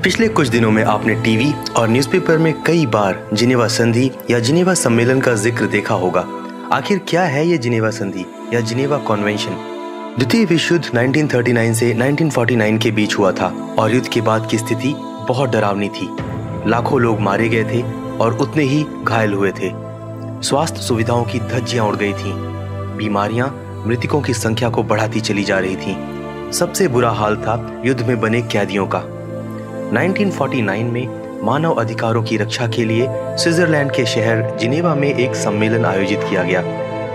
पिछले कुछ दिनों में आपने टीवी और न्यूज़पेपर में कई बार जिनेवा संधि या जिनेवा सम्मेलन का जिक्र देखा होगा। आखिर क्या है ये जिनेवा संधि या जिनेवा कन्वेंशन? द्वितीय विश्व युद्ध 1939 से 1949 के बीच हुआ था और युद्ध के बाद की स्थिति बहुत डरावनी थी। लाखों लोग मारे गए थे और उतने ही घायल हुए थे। स्वास्थ्य सुविधाओं की धज्जियां उड़ गई थीं। बीमारियां मृतकों की संख्या को बढ़ाती चली जा रही थीं। सबसे बुरा हाल था युद्ध में बने कैदियों का। 1949 में मानव अधिकारों की रक्षा के लिए स्विट्जरलैंड के शहर जिनेवा में एक सम्मेलन आयोजित किया गया।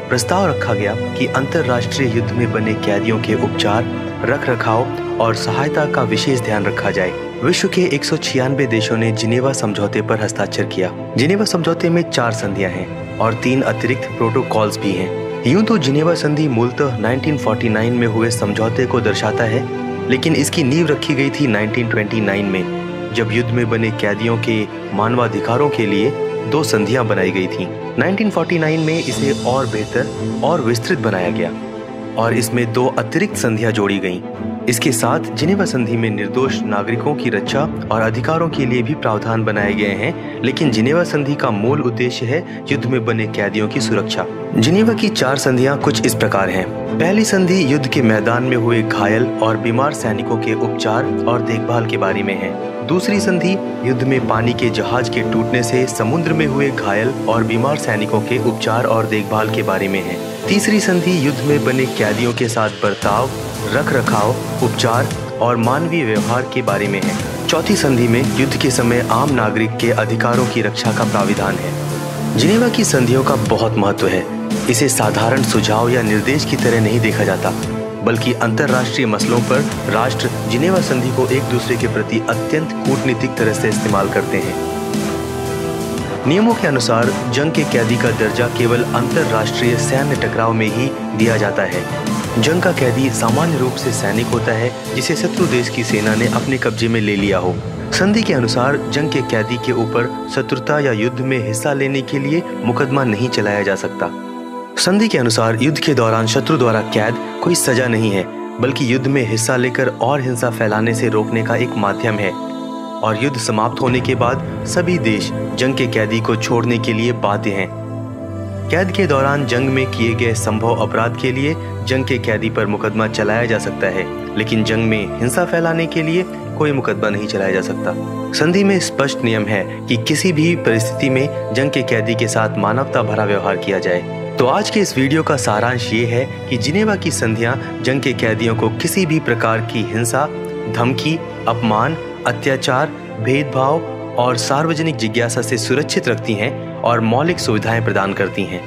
प्रस्ताव रखा गया कि अंतर्राष्ट्रीय युद्ध में बने कैदियों के उपचार, रखरखाव और सहायता का विशेष ध्यान रखा जाए। विश्व के 196 देशों ने जिनेवा समझौते पर हस्ताक्षर किया। जिनेवा समझौते में 4 संधियां हैं और 3 अतिरिक्त प्रोटोकॉल्स भी हैं। यूं तो जिनेवा संधि मूलतः 1949 में हुए समझौते को दर्शाता है, लेकिन इसकी नींव रखी गई थी 1929 में, जब युद्ध में बने कैदियों के मानवाधिकारों के लिए 2 संधियां बनाई गई थीं। 1949 में इसे और बेहतर और विस्तृत बनाया गया और इसमें 2 अतिरिक्त संधियां जोड़ी गईं। इसके साथ जिनेवा संधि में निर्दोष नागरिकों की रक्षा और अधिकारों के लिए भी प्रावधान बनाए गए हैं, लेकिन जिनेवा संधि का मूल उद्देश्य है युद्ध में बने कैदियों की सुरक्षा। जिनेवा की 4 संधियां कुछ इस प्रकार हैं। पहली संधि युद्ध के मैदान में हुए घायल और बीमार सैनिकों के उपचार और देखभाल के बारे में है। दूसरी संधि युद्ध में पानी के जहाज के टूटने से समुद्र में हुए घायल और बीमार सैनिकों के उपचार और देखभाल के बारे में है। तीसरी संधि युद्ध में बने कैदियों के साथ बर्ताव, रखरखाव, उपचार और मानवीय व्यवहार के बारे में है। चौथी संधि में युद्ध के समय आम नागरिक के अधिकारों की रक्षा का प्राविधान है। जिनेवा की संधियों का बहुत महत्व है। इसे साधारण सुझाव या निर्देश की तरह नहीं देखा जाता, बल्कि अंतर्राष्ट्रीय मसलों पर राष्ट्र जिनेवा संधि को एक दूसरे के प्रति अत्यंत कूटनीतिक तरह से इस्तेमाल करते हैं। नियमों के अनुसार जंग के कैदी का दर्जा केवल अंतर्राष्ट्रीय सैन्य टकराव में ही दिया जाता है। जंग का कैदी सामान्य रूप से सैनिक होता है जिसे शत्रु देश की सेना ने अपने कब्जे में ले लिया हो। संधि के अनुसार जंग के कैदी के ऊपर शत्रुता या युद्ध में हिस्सा लेने के लिए मुकदमा नहीं चलाया जा सकता। संधि के अनुसार युद्ध के दौरान शत्रु द्वारा कैद कोई सजा नहीं है, बल्कि युद्ध में हिस्सा लेकर और हिंसा फैलाने से रोकने का एक माध्यम है। और युद्ध समाप्त होने के बाद सभी देश जंग के कैदी को छोड़ने के लिए बाध्य हैं। कैद के दौरान जंग में किए गए संभव अपराध के लिए जंग के कैदी पर मुकदमा चलाया जा सकता है, लेकिन जंग में हिंसा फैलाने के लिए कोई मुकदमा नहीं चलाया जा सकता। संधि में स्पष्ट नियम है कि किसी भी परिस्थिति में जंग के कैदी के साथ मानवता भरा व्यवहार किया जाए। तो आज के इस वीडियो का सारांश ये है कि जिनेवा की संधियां जंग के कैदियों को किसी भी प्रकार की हिंसा, धमकी, अपमान, अत्याचार, भेदभाव और सार्वजनिक जिज्ञासा से सुरक्षित रखती हैं और मौलिक सुविधाएं प्रदान करती हैं।